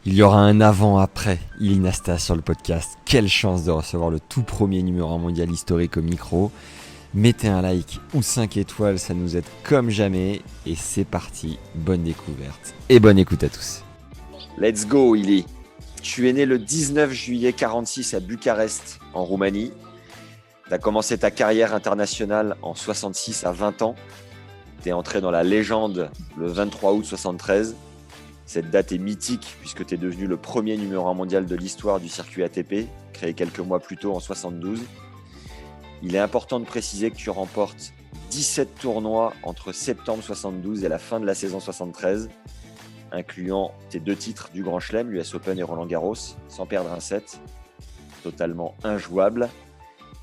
Il y aura un avant-après Ilie Nastase sur le podcast. Quelle chance de recevoir le tout premier numéro 1 mondial historique au micro. Mettez un like ou 5 étoiles, ça nous aide comme jamais. Et c'est parti, bonne découverte et bonne écoute à tous. Let's go Ilie. Tu es né le 19 juillet 1946 à Bucarest, en Roumanie. Tu as commencé ta carrière internationale en 66 à 20 ans. Tu es entré dans la légende le 23 août 73. Cette date est mythique puisque tu es devenu le premier numéro 1 mondial de l'histoire du circuit ATP, créé quelques mois plus tôt en 72. Il est important de préciser que tu remportes 17 tournois entre septembre 72 et la fin de la saison 73, incluant tes 2 titres du Grand Chelem, l'US Open et Roland Garros, sans perdre un set, totalement injouable.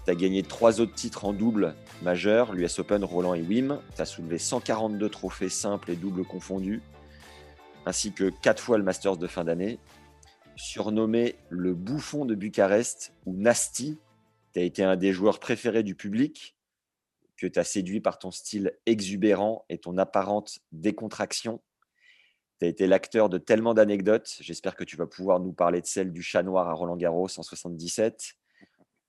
Tu as gagné 3 autres titres en double majeur, l'US Open, Roland et Wim. Tu as soulevé 142 trophées simples et doubles confondus, ainsi que 4 fois le Masters de fin d'année. Surnommé le bouffon de Bucarest ou Nasty, tu as été un des joueurs préférés du public, que tu as séduit par ton style exubérant et ton apparente décontraction. Tu as été l'acteur de tellement d'anecdotes. J'espère que tu vas pouvoir nous parler de celle du chat noir à Roland-Garros en 77,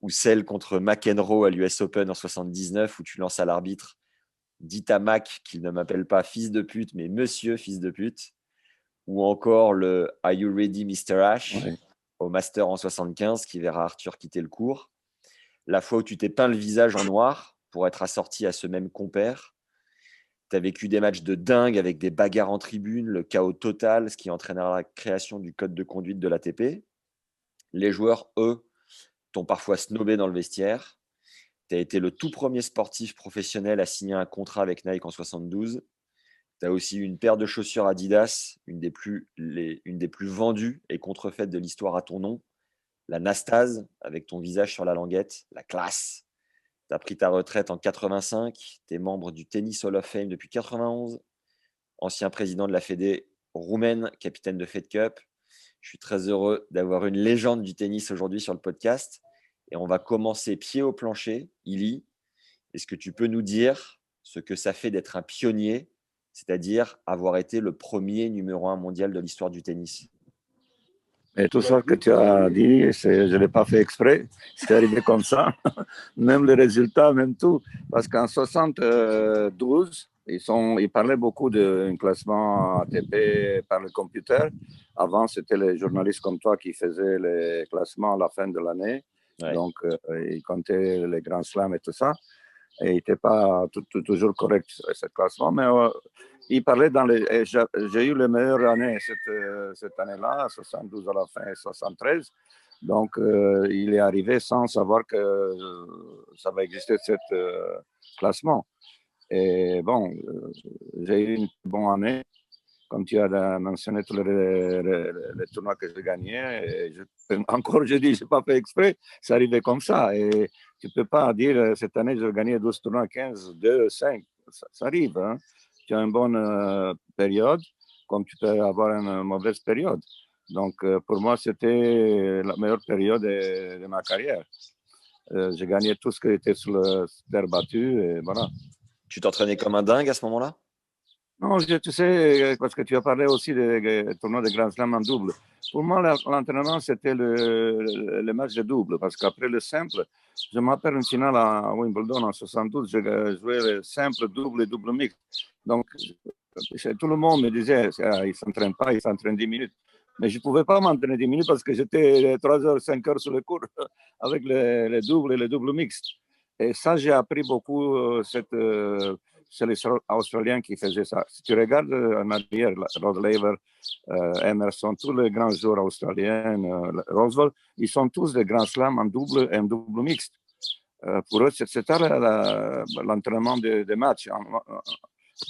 ou celle contre McEnroe à l'US Open en 79, où tu lances à l'arbitre « Dites à Mac qu'il ne m'appelle pas fils de pute, mais monsieur fils de pute », ou encore le « Are you ready, Mr. H » Oui. au Master en 75, qui verra Arthur quitter le court. La fois où tu t'es peint le visage en noir pour être assorti à ce même compère. Tu as vécu des matchs de dingue avec des bagarres en tribune, le chaos total, ce qui entraînera la création du code de conduite de l'ATP. Les joueurs, eux, t'ont parfois snobé dans le vestiaire. Tu as été le tout premier sportif professionnel à signer un contrat avec Nike en 72. Tu as aussi une paire de chaussures Adidas, une des plus vendues et contrefaites de l'histoire à ton nom, la Nastase, avec ton visage sur la languette, la classe. Tu as pris ta retraite en 85, tu es membre du Tennis Hall of Fame depuis 91, ancien président de la Fédé roumaine, capitaine de Fed Cup. Je suis très heureux d'avoir une légende du tennis aujourd'hui sur le podcast. Et on va commencer pied au plancher. Ilie, est-ce que tu peux nous dire ce que ça fait d'être un pionnier, c'est-à-dire avoir été le premier numéro 1 mondial de l'histoire du tennis? Et tout ça que tu as dit, je ne l'ai pas fait exprès, c'est arrivé comme ça, même les résultats, même tout. Parce qu'en 72, ils parlaient beaucoup d'un classement ATP par le computer. Avant, c'était les journalistes comme toi qui faisaient les classements à la fin de l'année. Ouais. Donc, ils comptaient les grands slams et tout ça. Et il n'était pas toujours correct, ce classement. Mais il parlait dans les. J'ai eu les meilleures années cette année-là, 72 à la fin et 73. Donc, il est arrivé sans savoir que ça va exister ce classement. Et bon, j'ai eu une bonne année. Comme tu as mentionné tous les tournois que j'ai gagnés. Encore, je dis, je n'ai pas fait exprès, c'est arrivé comme ça. Et tu ne peux pas dire, cette année, j'ai gagné 12 tournois, 15, 2, 5. Ça arrive. Hein. Tu as une bonne période, comme tu peux avoir une mauvaise période. Donc, pour moi, c'était la meilleure période de ma carrière. J'ai gagné tout ce qui était sur le terre battue. Et voilà. Tu t'entraînais comme un dingue à ce moment-là? Non, tu sais, parce que tu as parlé aussi des tournois de Grand Slam en double. Pour moi, l'entraînement, c'était le match de double, parce qu'après le simple, je m'appelle une finale à Wimbledon en 72, je jouais le simple, double et double mixte. Donc, tout le monde me disait, il ne s'entraîne pas, il s'entraîne 10 minutes. Mais je ne pouvais pas m'entraîner 10 minutes parce que j'étais 3 heures, 5 heures sur le cours avec les doubles et les doubles mixtes. Et ça, j'ai appris beaucoup c'est les Australiens qui faisaient ça. Si tu regardes en arrière, Rod Laver, Emerson, tous les grands joueurs australiens, Roswell, ils sont tous des grands slams en double et en double mixte. Pour eux, c'était l'entraînement des matchs.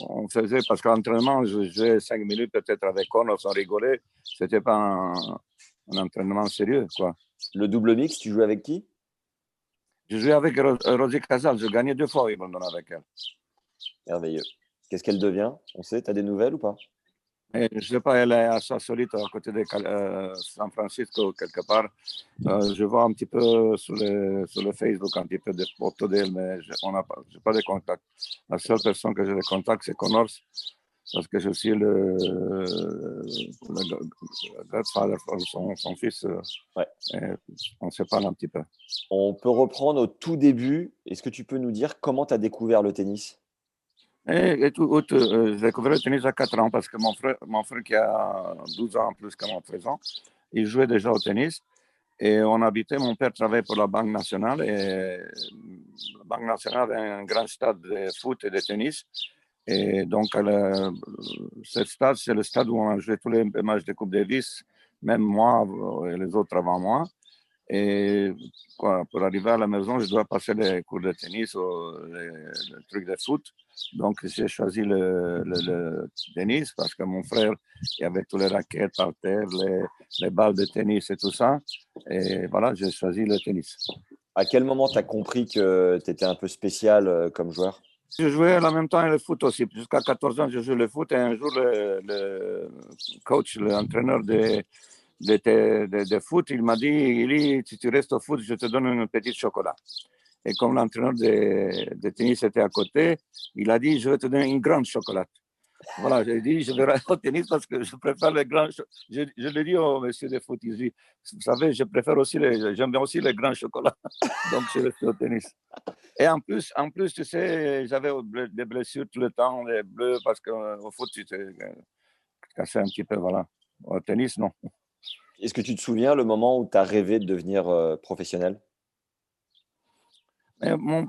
On faisait, parce que l'entraînement, je jouais 5 minutes peut-être avec Connors, on rigolait. C'était pas un entraînement sérieux, quoi. Le double mix, tu jouais avec qui? Je jouais avec Rosie Casal, je gagnais 2 fois Wimbledon avec elle. Merveilleux. Qu'est-ce qu'elle devient? On sait, tu as des nouvelles ou pas? Et je ne sais pas, elle est à solite à côté de San Francisco, quelque part. Je vois un petit peu sur le Facebook un petit peu de photos d'elle, mais je n'ai pas de contact. La seule personne que j'ai de contact, c'est Connors. parce que je suis le godfather, son fils. Ouais. On se parle un petit peu. On peut reprendre au tout début. Est-ce que tu peux nous dire comment tu as découvert le tennis? J'ai découvert le tennis à 4 ans parce que mon frère qui a 12 ans plus que moi, 13 ans, il jouait déjà au tennis. Et on habitait, mon père travaillait pour la Banque nationale et la Banque nationale avait un grand stade de foot et de tennis. Et donc, ce stade, c'est le stade où on a joué tous les matchs de Coupe Davis, même moi et les autres avant moi. Et pour arriver à la maison, je dois passer les cours de tennis ou les trucs de foot. Donc, j'ai choisi le tennis parce que mon frère, il y avait tous les raquettes par terre, les balles de tennis et tout ça. Et voilà, j'ai choisi le tennis. À quel moment tu as compris que tu étais un peu spécial comme joueur? Je jouais en même temps le foot aussi. Jusqu'à 14 ans, je jouais le foot. Et un jour, le coach, l'entraîneur de foot, il m'a dit, si tu restes au foot, je te donne un petit chocolat. Et comme l'entraîneur de tennis était à côté, il a dit, je vais te donner une grande chocolat. Voilà, j'ai dit, je vais au tennis parce que je préfère les grands. Je l'ai dit au monsieur de foot, il dit, vous savez, j'aime bien aussi les grands chocolats. Donc, je resté au tennis. Et en plus, tu sais, j'avais des blessures tout le temps, les bleus, parce qu'au foot, tu te cassais un petit peu, voilà. Au tennis, non. Est-ce que tu te souviens le moment où tu as rêvé de devenir professionnel? Mais mon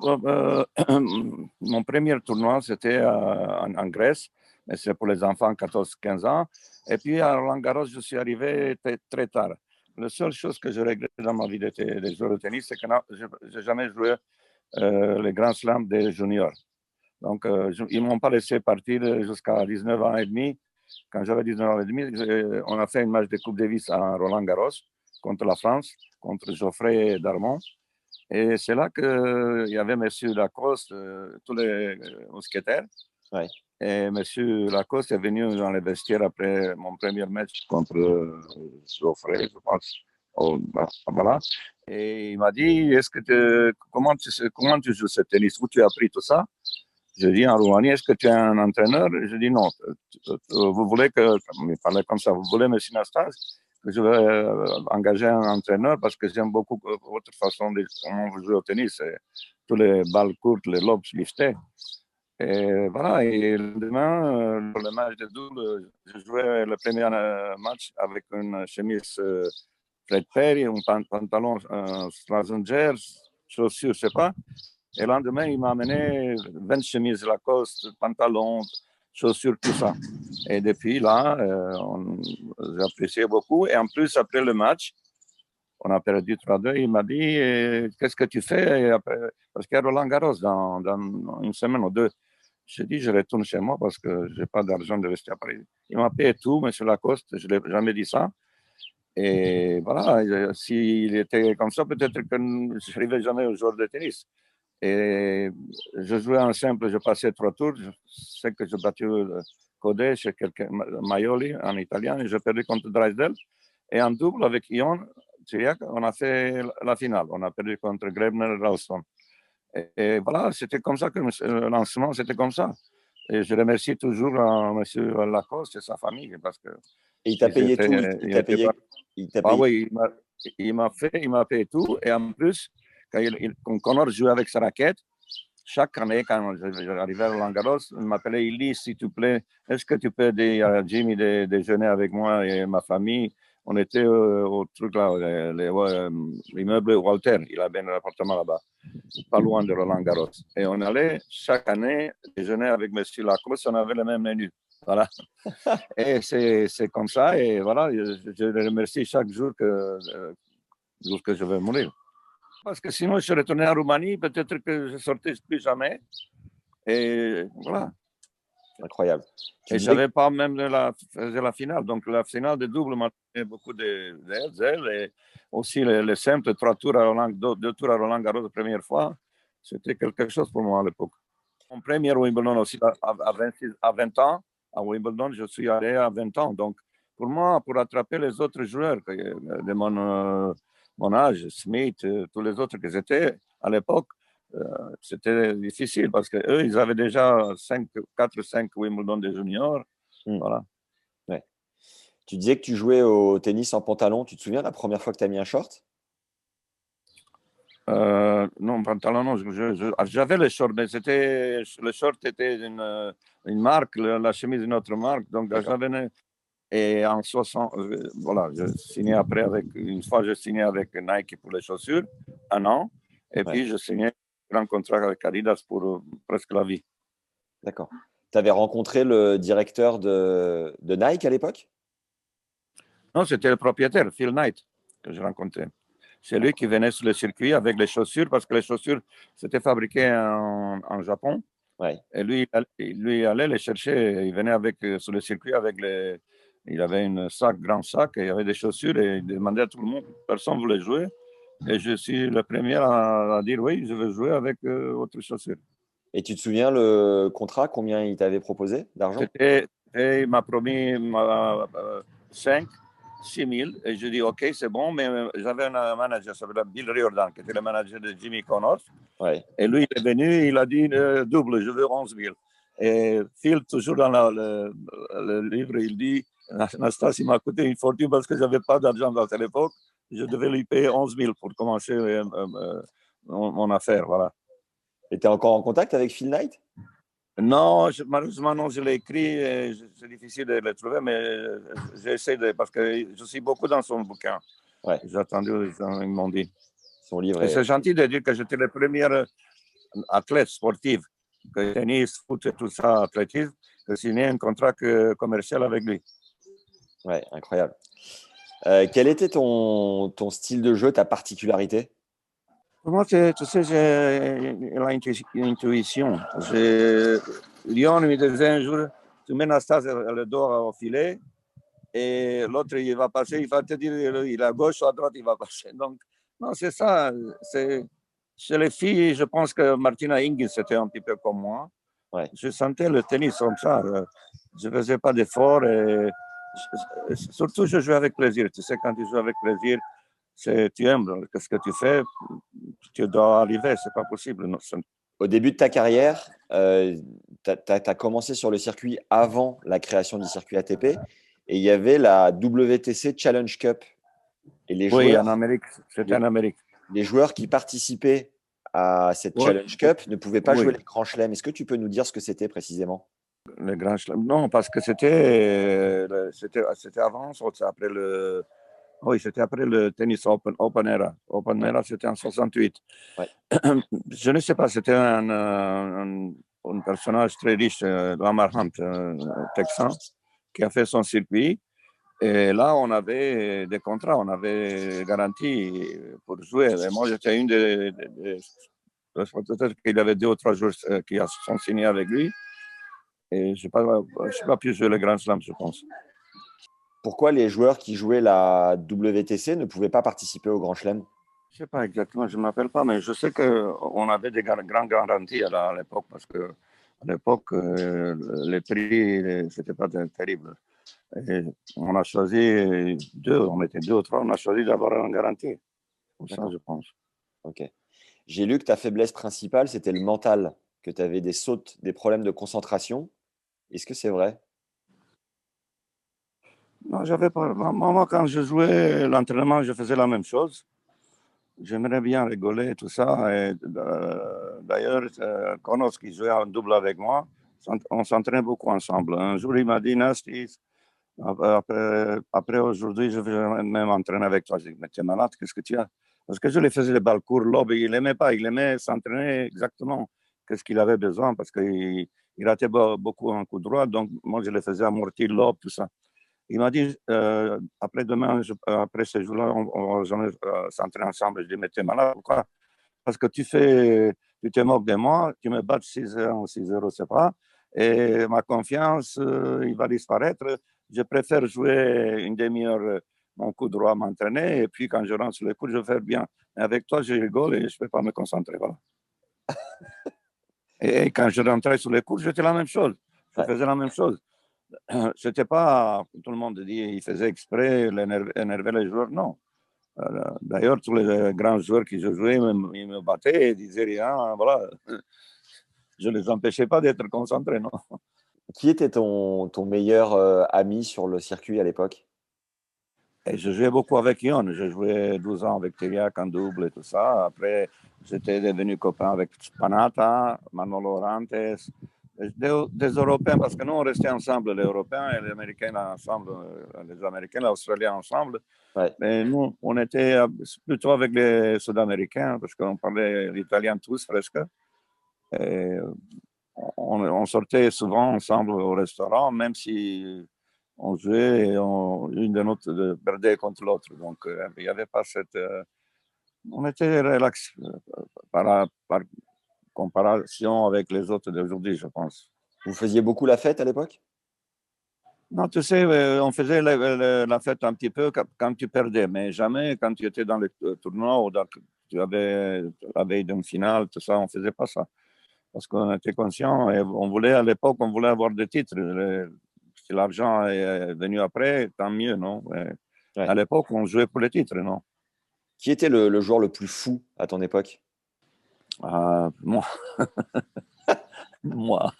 premier tournoi, c'était en Grèce, mais c'est pour les enfants 14-15 ans. Et puis à Roland-Garros, je suis arrivé très tard. La seule chose que je regrette dans ma vie de joueur de tennis, c'est que je n'ai jamais joué les grands slams des juniors. Donc, ils ne m'ont pas laissé partir jusqu'à 19 ans et demi. Quand j'avais 19 ans et demi, on a fait un match de Coupe Davis à Roland-Garros contre la France, contre Geoffrey Darmon. Et c'est là qu'il y avait M. Lacoste, tous les mousquetaires. Ouais. Et M. Lacoste est venu dans les vestiaires après mon premier match contre Geoffrey, je pense. Oh, voilà. Et il m'a dit, comment tu joues ce tennis? Où tu as appris tout ça? Je dis en Roumanie, est-ce que tu es un entraîneur? Je dis non. Vous voulez que, il parlait comme ça, vous voulez, M. Nastas, que je vais engager un entraîneur parce que j'aime beaucoup votre façon de comment vous jouez au tennis. Tous les balles courtes, les lobes liftés. Et voilà, et le lendemain, pour le match de double, je jouais le premier match avec une chemise Fred Perry, un pantalon Strazinger, chaussures, je sais pas. Et le lendemain, il m'a amené 20 chemises Lacoste, pantalons, chaussures, tout ça. Et depuis là, j'ai apprécié beaucoup. Et en plus, après le match, on a perdu 3-2. Il m'a dit, qu'est-ce que tu fais après? Parce qu'il y a Roland Garros dans une semaine ou deux. J'ai dit, je retourne chez moi parce que je n'ai pas d'argent de rester à Paris. Il m'a payé tout, M. Lacoste. Je ne l'ai jamais dit ça. Et voilà, s'il était comme ça, peut-être que je n'arrivais jamais au joueur de tennis. Et je jouais en simple, je passais 3 tours. Je sais que j'ai battu Codé chez Maioli en italien et j'ai perdu contre Drysdale. Et en double avec Ion Chiriac, on a fait la finale. On a perdu contre Grebner et Ralston. Et voilà, c'était comme ça que le lancement, c'était comme ça. Et je remercie toujours M. Lacoste et sa famille parce que. Et il t'a payé tout? Il t'a payé. Oui, il m'a payé tout. Et en plus, quand Connor jouait avec sa raquette, chaque année, quand j'arrivais à Roland Garros, il m'appelait Elise, s'il te plaît, est-ce que tu peux dire à Jimmy de déjeuner avec moi et ma famille? On était au truc là, l'immeuble Walter, il avait un appartement là-bas, pas loin de Roland Garros. Et on allait chaque année déjeuner avec M. Lacoste, on avait le même menu. Voilà. Et c'est comme ça. Et voilà, je le remercie chaque jour que je vais mourir. Parce que sinon, je retournais en Roumanie, peut-être que je ne sortais plus jamais. Et voilà. Incroyable. Et je n'avais pas même la finale. Donc, la finale de double m'a donné beaucoup d'ailes. Et aussi, les simples 3 tours à Roland, 2 tours à Roland Garros la première fois, c'était quelque chose pour moi à l'époque. Mon premier Wimbledon aussi à 20 ans. À Wimbledon, je suis allé à 20 ans. Donc, pour moi, pour attraper les autres joueurs de mon âge, Smith, tous les autres que j'étais à l'époque, c'était difficile parce qu'eux, ils avaient déjà 4 ou 5 Wimbledon de juniors. Voilà. Ouais. Tu disais que tu jouais au tennis en pantalon. Tu te souviens la première fois que tu as mis un short? Non, pantalon, non. J'avais le short, mais le short était une marque, la chemise une autre marque. Donc, j'avais. Et en 60, voilà, je signais après une fois, je signais avec Nike pour les chaussures, 1 an. Et puis, je signais un grand contrat avec Adidas pour presque la vie. D'accord. Tu avais rencontré le directeur de Nike à l'époque? Non, c'était le propriétaire, Phil Knight, que je rencontrais. C'est lui qui venait sur le circuit avec les chaussures, parce que les chaussures, c'était fabriqué en Japon. Ouais. Et lui, il allait les chercher. Il venait sur le circuit avec les. Il avait un grand sac, et il y avait des chaussures, et il demandait à tout le monde. Personne ne voulait jouer. Et je suis le premier à dire oui, je veux jouer avec autre chaussure. Et tu te souviens le contrat, combien il t'avait proposé d'argent? Il m'a promis 5, 6 000. Et je dis OK, c'est bon. Mais j'avais un manager, ça s'appelait Bill Riordan, qui était le manager de Jimmy Connors. Ouais. Et lui, il est venu, il a dit double, je veux 11 000. Et Phil, toujours dans le livre, il dit Anastas, il m'a coûté une fortune parce que je n'avais pas d'argent à cette époque. Je devais lui payer 11 000 pour commencer mon affaire. Voilà. Et tu es encore en contact avec Phil Knight? Non, malheureusement, non, je l'ai écrit. C'est difficile de le trouver, mais j'essaie parce que je suis beaucoup dans son bouquin. Ouais. J'ai attendu, ils m'ont dit. Son livre. Et c'est gentil de dire que j'étais le premier athlète sportif, que tennis, foot et tout ça, athlétisme, que signé un contrat commercial avec lui. Ouais, incroyable. Quel était ton style de jeu, ta particularité? Moi, tu sais, j'ai l'intuition. Lyon me disait un jour, tu mets Nastas le dos au filet, et l'autre, il va passer, il va te dire, il est à gauche ou à droite, il va passer. Donc, non, c'est ça. Chez les filles, je pense que Martina Hingis, c'était un petit peu comme moi. Ouais. Je sentais le tennis comme ça. Je ne faisais pas d'efforts. Surtout, je jouais avec plaisir. Tu sais, quand tu joues avec plaisir, tu aimes ce que tu fais. Tu dois arriver. Ce n'est pas possible. Non. Au début de ta carrière, tu as commencé sur le circuit avant la création du circuit ATP. Et il y avait la WTC Challenge Cup. Et les joueurs, en Amérique. C'était en Amérique. Les joueurs qui participaient à cette Challenge Cup ne pouvaient pas jouer les grands chelems. Est-ce que tu peux nous dire ce que c'était précisément? Le grand chelem. Non, parce que c'était avant, c'était après le. Oui, c'était après le tennis Open Era. Open Era, c'était en 68. Ouais. Je ne sais pas, c'était un personnage très riche, Lamar Hunt, texan, qui a fait son circuit. Et là, on avait des contrats, on avait garantie pour jouer. Et moi, j'étais une des peut-être qu'il y avait 2 ou 3 joueurs qui sont signés avec lui. Et je n'ai pas pu jouer le Grand Slam, je pense. Pourquoi les joueurs qui jouaient la WTC ne pouvaient pas participer au Grand Chelem? Je ne sais pas exactement, je ne m'appelle pas, mais je sais qu'on avait des grandes garanties à l'époque, parce qu'à l'époque, les prix, ce n'était pas terrible. Et on a choisi on était 2 ou 3, on a choisi d'avoir une garantie. Pour ça, je pense. Ok. J'ai lu que ta faiblesse principale, c'était le mental, que tu avais des sautes, des problèmes de concentration. Est-ce que c'est vrai? Non, j'avais pas. Moi, quand je jouais l'entraînement, je faisais la même chose. J'aimerais bien rigoler, tout ça. Et, d'ailleurs, Connors, qui jouait en double avec moi, on s'entraînait beaucoup ensemble. Un jour, il m'a dit, Nasty, après aujourd'hui, je vais même entraîner avec toi. Je dis, mais tu es malade, qu'est-ce que tu as? Parce que je lui faisais les balles courts, lob, il n'aimait pas. Il aimait s'entraîner exactement qu'est-ce qu'il avait besoin, parce qu'il ratait beaucoup un coup droit. Donc, moi, je le faisais amortir, lob, tout ça. Il m'a dit, après-demain, après ce jour-là, on va s'entraîner ensemble. Je lui ai dit, mais tu es malade, pourquoi? Parce que tu te moques de moi, tu me bats 6-0, 6-0, c'est pas. Et ma confiance, il va disparaître. Je préfère jouer une demi-heure mon coup droit, m'entraîner, et puis quand je rentre sur les coups, je vais faire bien. Et avec toi, je rigole et je ne peux pas me concentrer. Voilà. Et quand je rentrais sur les cours, j'étais la même chose. Je faisais la même chose. C'était pas, tout le monde dit, il faisait exprès, énerver les joueurs. Non. D'ailleurs, tous les grands joueurs qui jouaient, ils me battaient et disaient rien. Voilà. Je ne les empêchais pas d'être concentrés, non. Qui était ton meilleur ami sur le circuit à l'époque? Et je jouais beaucoup avec Ion. Je jouais 12 ans avec Teriak en double et tout ça. Après, j'étais devenu copain avec Spanata, Manolo Orantes, des Européens, parce que nous, on restait ensemble, les Européens et les Américains ensemble, les Américains, les Australiens ensemble. Ouais. Mais nous, on était plutôt avec les Sud-Américains, parce qu'on parlait l'italien tous presque. Et on sortait souvent ensemble au restaurant, même si on jouait et une de notre perdait contre l'autre. Donc, il n'y avait pas cette. On était relax par comparaison avec les autres d'aujourd'hui, je pense. Vous faisiez beaucoup la fête à l'époque? Non, tu sais, on faisait la fête un petit peu quand tu perdais, mais jamais quand tu étais dans le tournoi ou tu avais la veille d'une finale, tout ça, on ne faisait pas ça. Parce qu'on était conscient et on voulait, à l'époque, on voulait avoir des titres. Si l'argent est venu après, tant mieux, non? Ouais. À l'époque, on jouait pour les titres, non? Qui était le joueur le plus fou à ton époque? Moi. Moi.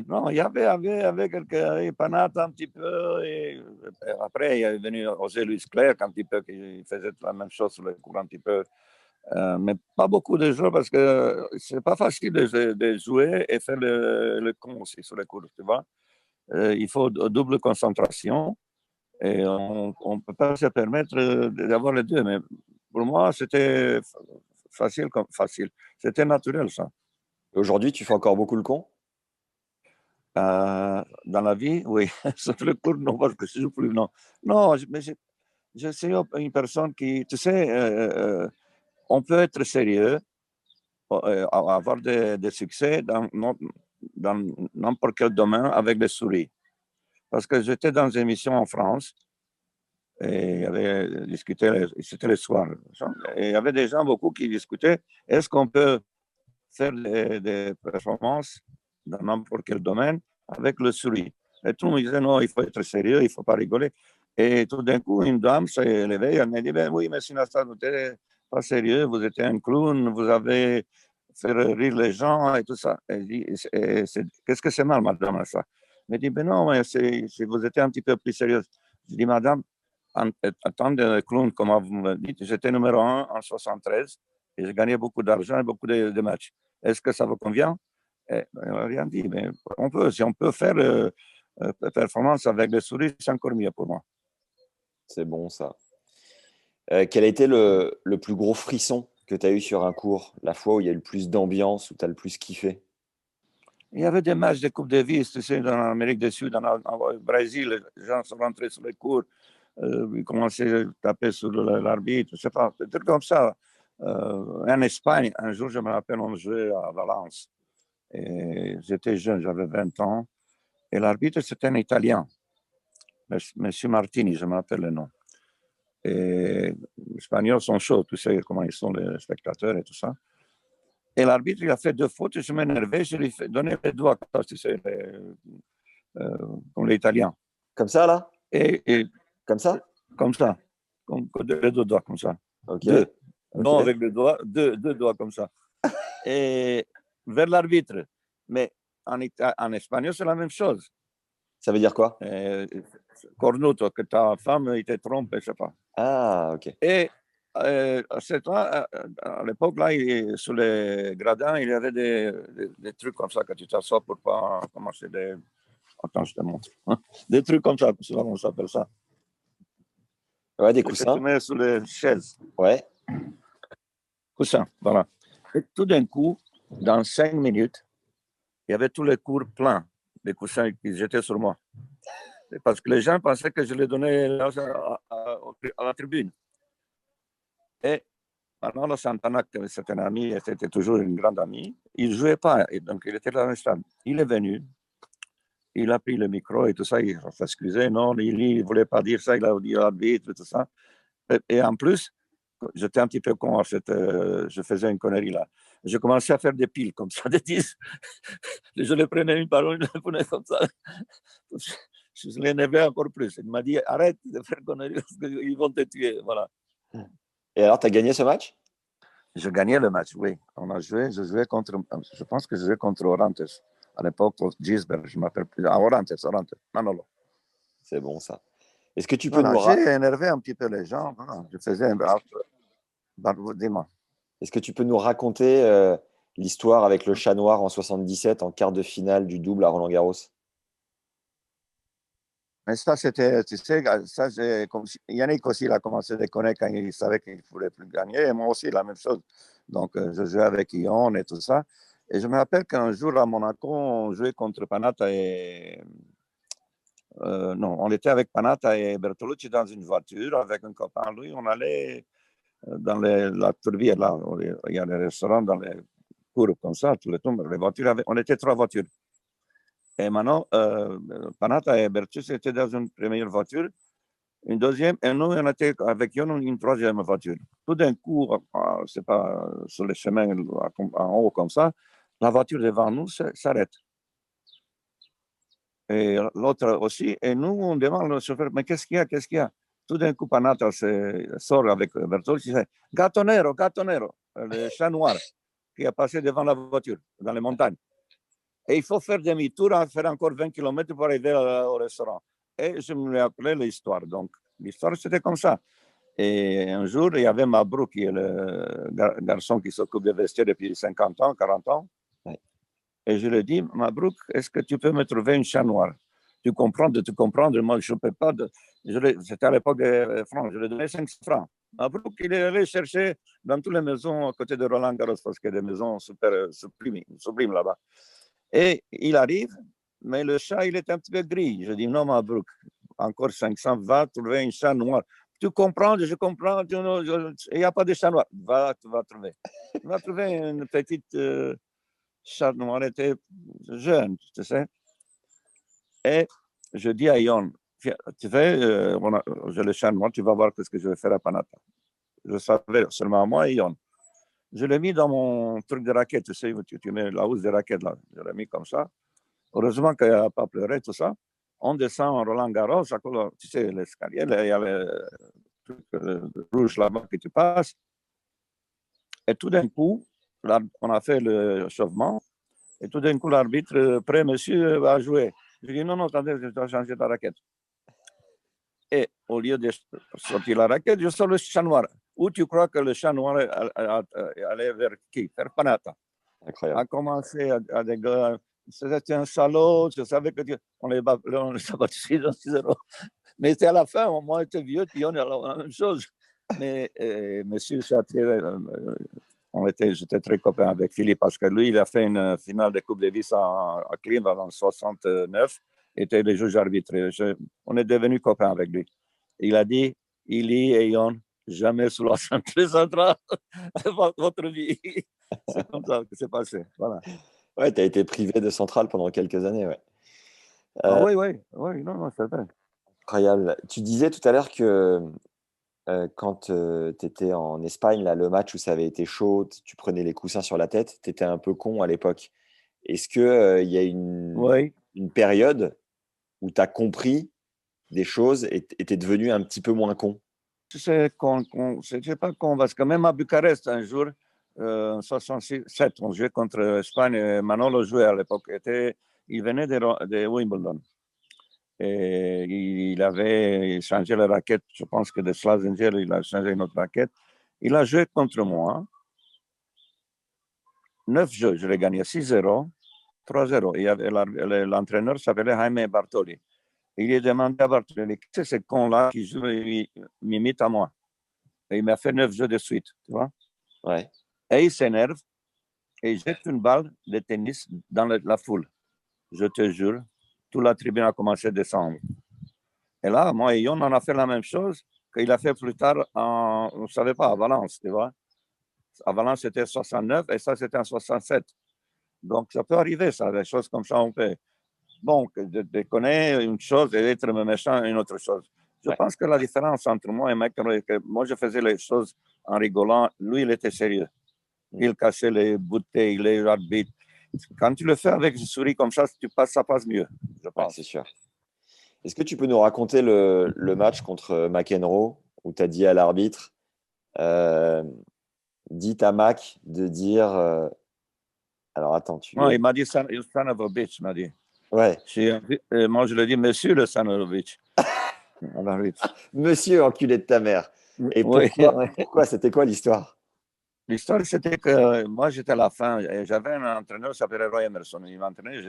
Non, il y avait quelques Panata un petit peu. Et après, il est venu José Luis Clerc un petit peu, qui faisait la même chose sur les cours un petit peu. Mais pas beaucoup de joueurs parce que c'est pas facile de jouer et faire le con aussi sur les cours, tu vois. Il faut double concentration et on ne peut pas se permettre d'avoir les deux. Mais pour moi, c'était facile comme facile. C'était naturel, ça. Aujourd'hui, tu fais encore beaucoup le con? Dans la vie, oui. Sur le cours, non, parce que je joue plus, non. Non, mais je suis une personne qui, tu sais, on peut être sérieux, avoir des succès dans n'importe quel domaine avec des souris. Parce que j'étais dans une émission en France et il y avait discuté, c'était le soir, et il y avait des gens beaucoup qui discutaient, est-ce qu'on peut faire des performances dans n'importe quel domaine avec le souris? Et tout le monde disait, non, il faut être sérieux, il ne faut pas rigoler. Et tout d'un coup, une dame s'est levée, elle m'a dit, ben oui, mais Sinasta, vous n'êtes pas sérieux, vous êtes un clown, vous avez fait rire les gens et tout ça. Elle dit, qu'est-ce que c'est mal, madame, ça? Elle m'a dit, ben non, mais si vous étiez un petit peu plus sérieuse. Je dis, madame, en tant que clown, comme vous me dites, j'étais numéro 1 en 73 et j'ai gagné beaucoup d'argent et beaucoup de matchs. Est-ce que ça vous convient? Elle n'a rien dit, mais si on peut faire performance avec les souris, c'est encore mieux pour moi. C'est bon, ça. Quel a été le plus gros frisson que tu as eu sur un cours? La fois où il y a eu le plus d'ambiance, où tu as le plus kiffé? Il y avait des matchs de Coupe Davis, tu sais, dans l'Amérique du Sud, au Brésil, les gens sont rentrés sur les cours, ils commençaient à taper sur l'arbitre, je sais pas, des trucs comme ça. En Espagne, un jour, je me rappelle, on jouait à Valence. Et j'étais jeune, j'avais 20 ans. Et l'arbitre, c'était un Italien, Monsieur Martini, je me rappelle le nom. Et les Espagnols sont chauds, tu sais comment ils sont les spectateurs et tout ça. Et l'arbitre, il a fait 2 fautes, je m'énervais, je lui ai donné les doigts, tu sais, comme les Italiens. Comme ça, là? Et Comme ça? comme ça, comme les 2 doigts, comme ça. Ok. Deux. Okay. Non avec les doigts, deux doigts comme ça. Et vers l'arbitre. Mais en espagnol, c'est la même chose. Ça veut dire quoi? Cornuto, que ta femme, il te trompe, je ne sais pas. Ah, ok. Et à l'époque, là, sur les gradins, il y avait des trucs comme ça, que tu t'assois pour pas commencer des... Attends, je te montre. Des trucs comme ça, on s'appelle ça. Ouais, des coussins. Que tu mets sur les chaises. Ouais. Coussins, voilà. Et tout d'un coup, dans 5 minutes, il y avait tous les cours pleins des coussins qui jetaient sur moi. Parce que les gens pensaient que je les donnais à la tribune. Et Manolo Santana, c'était un ami, c'était toujours une grande amie, il ne jouait pas, et donc il était dans le stade. Il est venu, il a pris le micro et tout ça, il s'est excusé, non, il ne voulait pas dire ça, il a dit l'arbitre, tout ça. Et en plus, j'étais un petit peu con, je faisais une connerie là. Je commençais à faire des piles comme ça, des 10. Je les prenais une par une, je les prenais comme ça. je l'ai énervé encore plus. Il m'a dit, arrête de faire conneries parce qu'ils vont te tuer. Voilà. Et alors, tu as gagné ce match? Je gagnais le match, oui. Je jouais contre, je pense que je jouais contre Orantes. À l'époque, Gisbert, je ne m'appelle plus. Ah, Orantes. Manolo. C'est bon, ça. Est-ce que tu peux Voilà, nous j'ai énervé un petit peu les gens. Voilà. Je faisais un... Dis-moi. Est-ce que tu peux nous raconter l'histoire avec le chat noir en 77 en quart de finale du double à Roland-Garros? Mais ça, c'était, tu sais, ça, Yannick aussi, il a commencé à déconner quand il savait qu'il ne voulait plus gagner. Et moi aussi, la même chose. Donc, je jouais avec Ion et tout ça. Et je me rappelle qu'un jour à Monaco, on jouait contre Panatta et. Non, on était avec Panatta et Bertolucci dans une voiture avec un copain. Lui, on allait dans la tourbière, là. Il y a des restaurants dans les cours comme ça, tous les tombes. Les voitures, on était 3 voitures. Et maintenant, Panatta et Bertolucci étaient dans une première voiture, une deuxième, et nous, on était avec eux une troisième voiture. Tout d'un coup, c'est pas sur les chemins en haut comme ça, la voiture devant nous s'arrête. Et l'autre aussi, et nous, on demande au chauffeur, mais qu'est-ce qu'il y a? Tout d'un coup, Panatta sort avec Bertolucci, il dit, Gatto Nero, le chat noir, qui a passé devant la voiture, dans les montagnes. Et il faut faire demi-tour, faire encore 20 km pour arriver au restaurant. Et je me rappelais l'histoire. Donc, l'histoire, c'était comme ça. Et un jour, il y avait Mabrouk, qui est le garçon qui s'occupe des vestiaires depuis 50 ans, 40 ans. Et je lui ai dit, Mabrouk, est-ce que tu peux me trouver une chat noire? Tu comprends, moi, je ne peux pas. C'était à l'époque des francs, je lui ai donné 500 francs. Mabrouk, il est allé chercher dans toutes les maisons à côté de Roland Garros, parce qu'il y a des maisons super sublimes là-bas. Et il arrive, mais le chat, il est un petit peu gris. Je dis, non, Mabrouk, encore 500, va trouver un chat noir. Tu comprends, je comprends, il n'y a pas de chat noir. Tu vas trouver. Il va trouver une petite chat noir, elle était jeune, tu sais. Et je dis à Ion, tu sais, j'ai le chat noir, tu vas voir ce que je vais faire à Panatta. Je savais seulement moi et Ion. Je l'ai mis dans mon truc de raquette, tu sais, tu mets la housse de raquette là. Je l'ai mis comme ça. Heureusement qu'il n'a pas pleuré, tout ça. On descend en Roland Garros, tu sais, l'escalier, il y avait le truc rouge là-bas que tu passes. Et tout d'un coup, on a fait le chauffement. Et tout d'un coup, l'arbitre, prêt, monsieur, va jouer. Je dis, non, attendez, je dois changer la raquette. Et au lieu de sortir la raquette, je sors le chat noir. Où tu crois que le chat noir allait vers qui? Vers Panatta. Incroyable. A commencé à dégueuler. C'était un salaud, je savais que on les a battus 6-0. Mais c'était à la fin, moi, j'étais vieux, puis on a la même chose. Mais monsieur Chatrier, j'étais très copain avec Philippe parce que lui, il a fait une finale de Coupe Davis à Cleveland en 69. Était le juge arbitre. On est devenus copains avec lui. Il a dit, Ili et Ion, jamais sous la centrale votre vie. C'est comme ça que c'est passé. Voilà. Ouais, tu as été privé de centrale pendant quelques années. Ouais. Oui, non, c'est vrai. Incroyable. Tu disais tout à l'heure que quand tu étais en Espagne, là, le match où ça avait été chaud, tu prenais les coussins sur la tête, tu étais un peu con à l'époque. Est-ce qu'il y a une période où tu as compris des choses et tu es devenu un petit peu moins con? C'est pas con, parce que même à Bucarest, un jour, en 67, on jouait contre l'Espagne. Manolo jouait à l'époque. Il venait de Wimbledon. Et il avait changé la raquette. Je pense que de Schlesinger, il a changé une autre raquette. Il a joué contre moi. 9 jeux, je l'ai gagné 6-0, 3-0. Et l'entraîneur s'appelait Jaime Bartoli. Il a demandé à Bartoli, c'est ce con-là qui joue, il m'imite à moi. Et il m'a fait 9 jeux de suite, tu vois. Ouais. Et il s'énerve et il jette une balle de tennis dans la foule. Je te jure, toute la tribune a commencé à descendre. Et là, moi et Yon, on a fait la même chose qu'il a fait plus tard, on ne savait pas, à Valence, tu vois. À Valence, c'était 69 et ça, c'était en 67. Donc, ça peut arriver, ça, des choses comme ça, on peut. Bon, de connaître une chose et d'être méchant, une autre chose. Je pense que la différence entre moi et McEnroe est que moi, je faisais les choses en rigolant. Lui, il était sérieux. Il cassait les bouteilles, les arbitres. Quand tu le fais avec une souris comme ça, ça passe mieux, je pense. Ouais, c'est sûr. Est-ce que tu peux nous raconter le match contre McEnroe où tu as dit à l'arbitre, dites à Mac de dire. Alors attends, Non, il m'a dit son of a bitch, il m'a dit. Ouais. Moi, je lui ai dit, monsieur le son of a bitch. À l'arbitre. Monsieur enculé de ta mère. Et Oui, pourquoi C'était quoi l'histoire? l'histoire, c'était que moi, j'étais à la fin. Et j'avais un entraîneur qui s'appelait Roy Emerson. Il m'entraînait,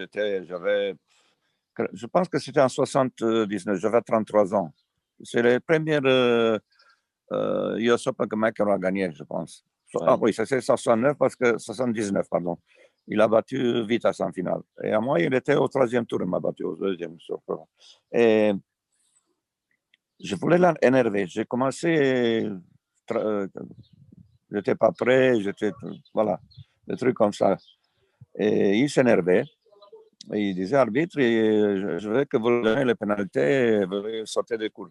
je pense que c'était en 79, j'avais 33 ans. C'est les premières US Open que McEnroe a gagné, je pense. Ouais. Ah oui, c'est 69 parce que 79, pardon. Il a battu Vitas en finale. Et à moi, il était au 3e tour, il m'a battu au 2e. Et je voulais l'énerver. J'ai commencé, j'étais pas prêt, voilà, des trucs comme ça. Et il s'énervait. Et il disait, arbitre, je veux que vous donnez les pénalités, vous sortez des cours.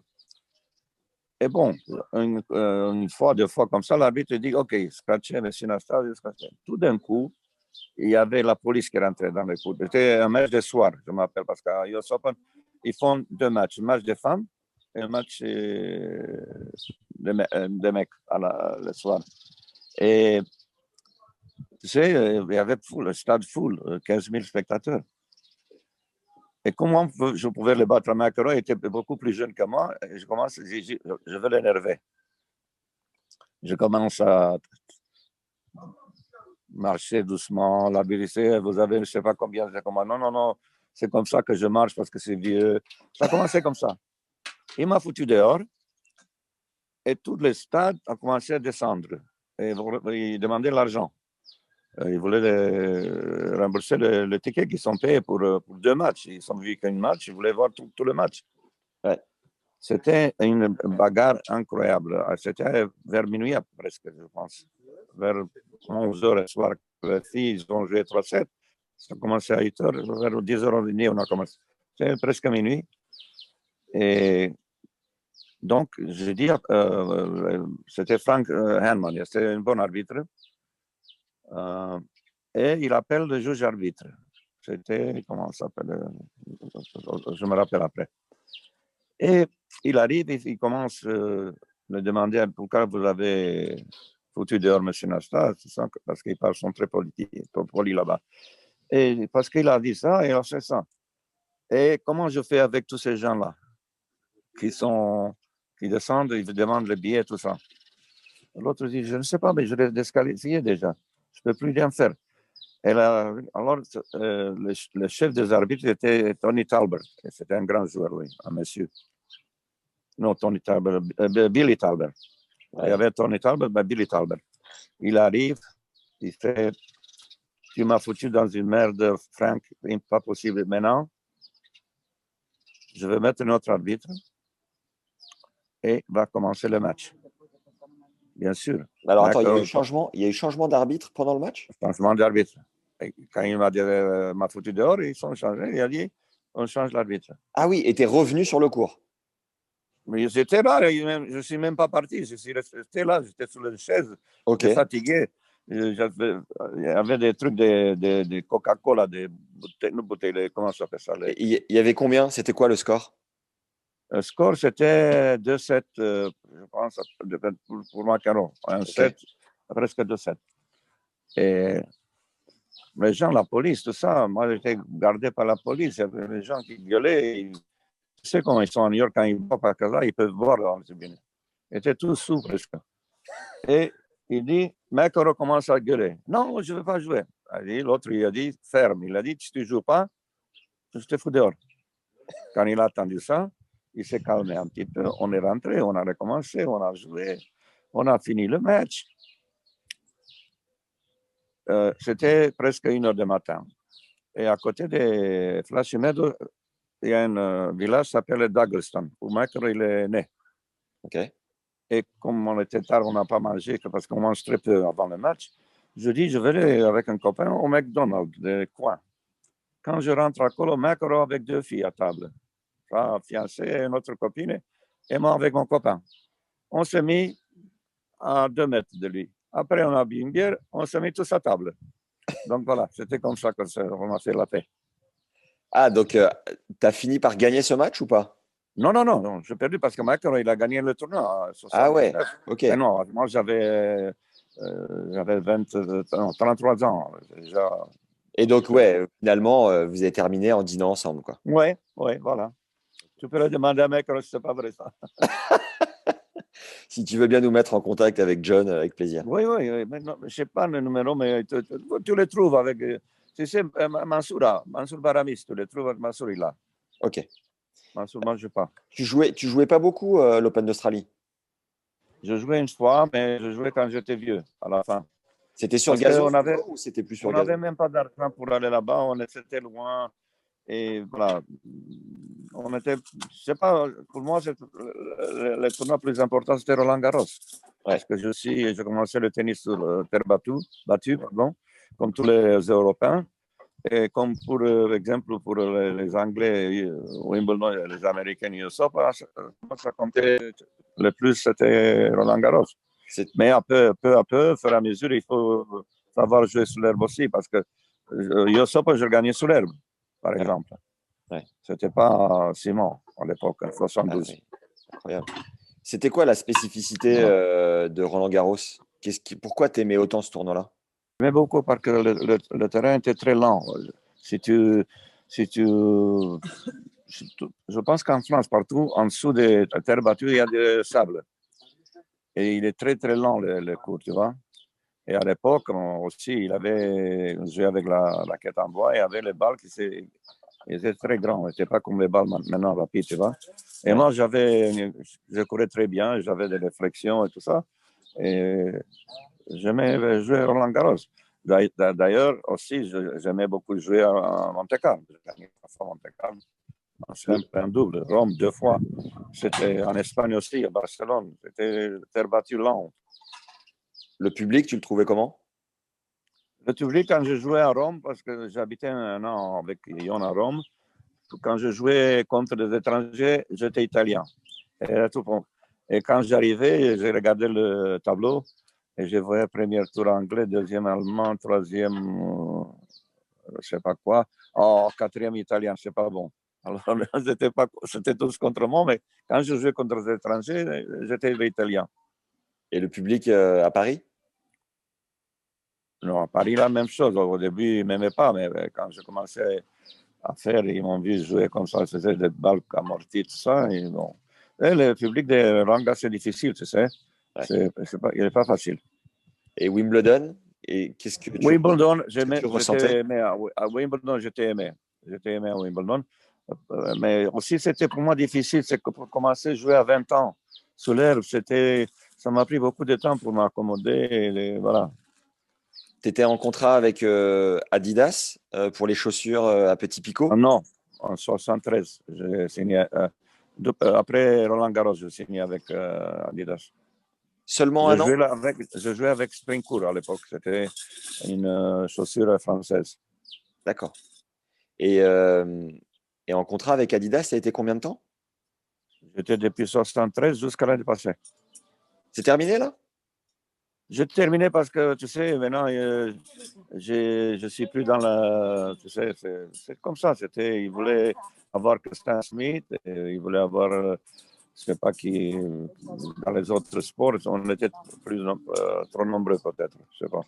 Et bon, une fois, 2 fois comme ça, l'arbitre dit, OK, scratchez, mais tout d'un coup, il y avait la police qui rentrait dans les cours. C'était un match de soir, je m'appelle, parce qu'à US Open, ils font 2 matchs, un match de femmes et un match de mecs le soir. Et tu sais, il y avait le stade full, 15 000 spectateurs. Et comment je pouvais le battre? McEnroe était beaucoup plus jeune que moi. Et je vais l'énerver. Je commence à marcher doucement. L'arbitre, vous avez, je ne sais pas combien. Non, c'est comme ça que je marche parce que c'est vieux. Ça a commencé comme ça. Il m'a foutu dehors et tout le stade a commencé à descendre. Et il demandait l'argent. Ils voulaient rembourser le ticket qu'ils sont payés pour 2 matchs. Ils sont vus qu'un match, ils voulaient voir tout le match. Ouais. C'était une bagarre incroyable. C'était vers minuit presque, je pense. Vers 11h le soir, les filles ils ont joué 3-7. Ça a commencé à 8h, vers 10h30, on a commencé. C'était presque minuit. Et donc, je dis, c'était Frank Hanman, c'était un bon arbitre. Et il appelle le juge arbitre. C'était, comment ça s'appelle? Je me rappelle après. Et il arrive et il commence à me demander pourquoi vous avez foutu dehors M. Nasta, parce qu'ils sont très polis là-bas. Et parce qu'il a dit ça, et il a fait ça. Et comment je fais avec tous ces gens-là qui descendent, ils demandent le billet, tout ça. L'autre dit, je ne sais pas, mais je l'ai disqualifié déjà. Je ne peux plus rien faire. Et là, alors, le chef des arbitres était Tony Talbert. C'était un grand joueur, oui, un monsieur. Non, Tony Talbert, Billy Talbert. Ouais. Il y avait Tony Talbert, mais Billy Talbert. Il arrive, il fait, tu m'as foutu dans une merde, Frank, pas possible. Maintenant, je vais mettre notre arbitre et va commencer le match. Bien sûr. Alors attends, il y a eu changement d'arbitre pendant le match? Changement d'arbitre. Quand il m'a foutu dehors, ils sont changés. Il a dit, on change l'arbitre. Ah oui, et tu es revenu sur le court? Mais j'étais là, je ne suis même pas parti. Je suis resté là, j'étais sur la chaise. Okay. J'étais fatigué. Il y avait des trucs de Coca-Cola, des bouteilles, comment ça s'appelle ça? Il y avait combien? C'était quoi le score? Le score, c'était 2-7, je pense, pour McEnroe. Un 7, presque 2-7. Et les gens, la police, tout ça, moi j'étais gardé par la police. Il y avait des gens qui gueulaient. Tu sais comment ils sont à New York, quand ils vont par là, ils peuvent voir dans le tribunal. Ils étaient tous sous presque. Et il dit, McEnroe commence à gueuler. Non, je ne veux pas jouer. L'autre, il a dit, ferme. Il a dit, si tu ne joues pas, je te fous dehors. Quand il a entendu ça, il s'est calmé un petit peu. On est rentré, on a recommencé, on a joué, on a fini le match. C'était presque 1h du matin. Et à côté de Flashy Meadow, il y a un village qui s'appelle Douglaston, où McEnroe il est né. Okay. Et comme on était tard, on n'a pas mangé parce qu'on mange très peu avant le match. Je dis, je vais aller avec un copain au McDonald's de coin. Quand je rentre à Colo, McEnroe avec 2 filles à table. Sa fiancée, notre copine, et moi avec mon copain. On s'est mis à 2 mètres de lui. Après, on a bu une bière, on s'est mis tous à table. Donc voilà, c'était comme ça qu'on a fait la paix. Ah, donc tu as fini par gagner ce match ou pas? Non, non, non, non, j'ai perdu parce que McEnroe, il a gagné le tournoi en Ah ouais, 79. ok. Mais non, moi, j'avais 20, non, 33 ans déjà. Et donc, ouais, finalement, vous avez terminé en dînant ensemble, quoi. Oui, oui, voilà. Tu peux le demander à McEnroe si c'est pas vrai ça. Si tu veux bien nous mettre en contact avec John, avec plaisir. Oui, oui, oui, mais non, je ne sais pas le numéro, mais tu le trouves avec, tu sais, Mansour Baramis, tu le trouves avec Mansour, il a. Ok. Mansour ne joue pas. Tu jouais pas beaucoup l'Open d'Australie? Je jouais une fois, mais je jouais quand j'étais vieux, à la fin. C'était sur Parce gazon qu'on avait, plutôt ou c'était plus sur on n'avait gazon? même pas d'argent pour aller là-bas, on était loin. Et voilà, on était, je sais pas, pour moi, le tournoi le plus important, c'était Roland Garros. Ouais. Parce que je commençais le tennis sur terre battue, pardon, comme tous les Européens. Et comme pour exemple, pour les Anglais, Wimbledon, les Américains, US Open, ça comptait le plus, c'était Roland Garros. C'est- Mais à peu à peu, au fur et à mesure, il faut savoir jouer sur l'herbe aussi, parce que US Open, je gagnais sur l'herbe, par Ouais, exemple. ouais. C'était pas ciment à l'époque, en Ah 72. oui, incroyable. C'était quoi la spécificité Voilà. de Roland Garros? Pourquoi t'aimais autant ce tournoi-là? J'aimais beaucoup parce que le terrain était très lent. Si tu, si tu, je pense qu'en France, partout, en dessous des terres battues, il y a du sable. Et il est très, très lent, le cours, tu vois. Et à l'époque, aussi, il avait joué avec la raquette en bois et avait les balles ils étaient très grands. Ils n'étaient pas comme les balles maintenant rapides, tu vois. Et Ouais. moi, je courais très bien, j'avais des réflexions et tout ça. Et j'aimais jouer Roland Garros. D'ailleurs, aussi, j'aimais beaucoup jouer à Monte-Carlo. J'ai gagné 3 fois à Monte-Carlo. C'est un double. Rome, 2 fois. C'était en Espagne aussi, à Barcelone. C'était terre battue lente. Le public, tu le trouvais comment? Le public, quand je jouais à Rome, parce que j'habitais un an avec Yon à Rome, quand je jouais contre des étrangers, j'étais italien. Et, tout bon. Et quand j'arrivais, j'ai regardé le tableau et je voyais premier tour anglais, deuxième allemand, troisième, je ne sais pas quoi, quatrième italien, c'est pas bon. Alors, c'était tous contre moi, mais quand je jouais contre des étrangers, j'étais l'italien. Et le public à Paris? Non, à Paris, la même chose. Au début, ils ne m'aimaient pas, mais quand je commençais à faire, ils m'ont vu jouer comme ça, c'était des balles amorties, tout ça. Et bon. Et le public de Ranga, c'est difficile, tu sais. Ouais. Il n'est pas facile. Et Wimbledon? Et Wimbledon, qu'est-ce que tu ressentais? à Wimbledon, j'étais aimé. J'étais aimé à Wimbledon. Mais aussi, c'était pour moi difficile. C'est que pour commencer à jouer à 20 ans sous l'herbe, ça m'a pris beaucoup de temps pour m'accommoder. Voilà. Tu étais en contrat avec Adidas pour les chaussures à petit picot? Non, en 73, j'ai signé. Après Roland Garros, j'ai signé avec Adidas. Seulement un an? Je jouais avec Springcourt à l'époque. C'était une chaussure française. D'accord. Et, euh, et en contrat avec Adidas, ça a été combien de temps? J'étais depuis 73 jusqu'à l'année passée. C'est terminé là? J'ai terminé parce que, tu sais, maintenant, je suis plus dans la. Tu sais, c'est comme ça. Il voulait avoir que Stan Smith, et il voulait avoir, je sais pas qui, dans les autres sports, on était trop nombreux peut-être, je sais pas.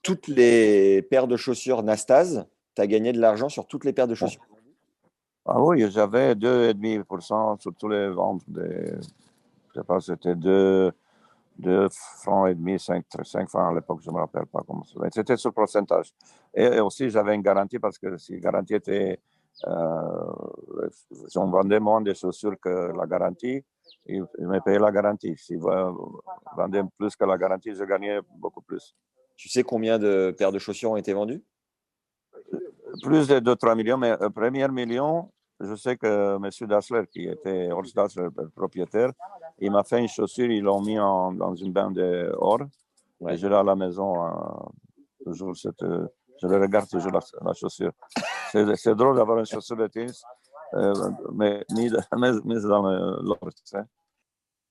Toutes les paires de chaussures Nastase, tu as gagné de l'argent sur toutes les paires de Bon. chaussures. Ah oui, j'avais 2,5% sur tous les ventes. Je sais pas, c'était 2 francs et demi, 5 francs à l'époque, je ne me rappelle pas comment ça. Mais c'était sur pourcentage. Et aussi, j'avais une garantie parce que si la garantie était. On vendait moins de chaussures que la garantie, ils me payaient la garantie. Si vous vendez plus que la garantie, je gagnais beaucoup plus. Tu sais combien de paires de chaussures ont été vendues? Plus de 2-3 millions, mais le premier million, je sais que M. Dassler, qui était Horst Dassler, le propriétaire, il m'a fait une chaussure, ils l'ont mis dans une bande d'or. Ouais. Et je l'ai à la maison, toujours je le regarde toujours la chaussure. C'est drôle d'avoir une chaussure de tennis, mais mise dans l'or, tu sais.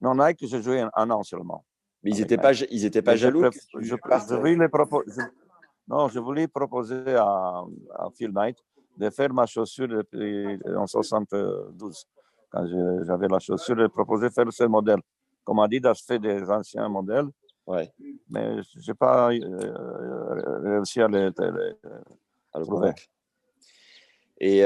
Non, Nike, j'ai joué un an seulement. Mais ils étaient pas jaloux que tu partes. Non, je voulais proposer à Phil Knight, de faire ma chaussure depuis, en 72. Quand j'avais la chaussure, j'ai proposé de faire ce modèle. Comme Adidas fait des anciens modèles, Ouais, mais je n'ai pas réussi à les à le trouver. convaincre. Et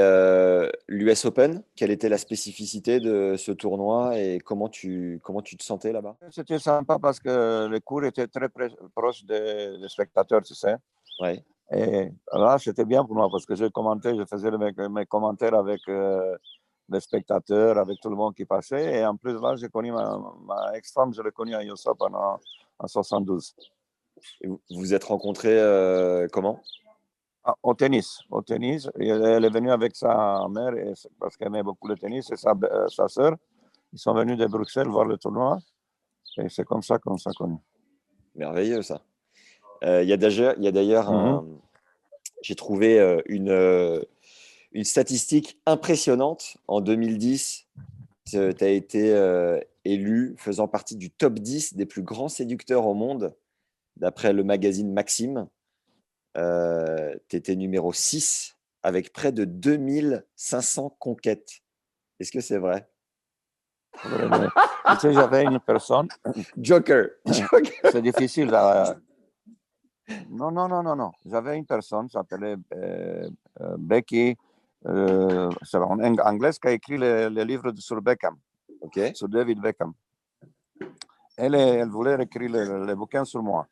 l'US Open, quelle était la spécificité de ce tournoi et comment tu te sentais là-bas? C'était sympa parce que les cours étaient très proches des spectateurs, tu sais. Ouais, Et là, c'était bien pour moi parce que je commentais, je faisais mes commentaires avec les spectateurs, avec tout le monde qui passait. Et en plus, là, j'ai connu ma ex-femme, je l'ai connue à USA pendant en 72. et vous vous êtes rencontrés comment? Ah, au tennis, au tennis. Et elle est venue avec sa mère parce qu'elle aimait beaucoup le tennis et sa sœur. Ils sont venus de Bruxelles voir le tournoi. Et c'est comme ça qu'on s'est connus. Merveilleux ça. Il y a d'ailleurs Mhm. j'ai trouvé une statistique impressionnante. En 2010, tu as été élu faisant partie du top 10 des plus grands séducteurs au monde, d'après le magazine Maxim. Tu étais numéro 6 avec près de 2500 conquêtes. Est-ce que c'est vrai? Tu sais, j'avais une personne. Joker. C'est difficile. Non, non, non, non, non. J'avais une personne, s'appelait Becky, c'est en anglaise, qui a écrit le livre sur Beckham, Ok. sur David Beckham. Elle voulait écrire le bouquin sur moi.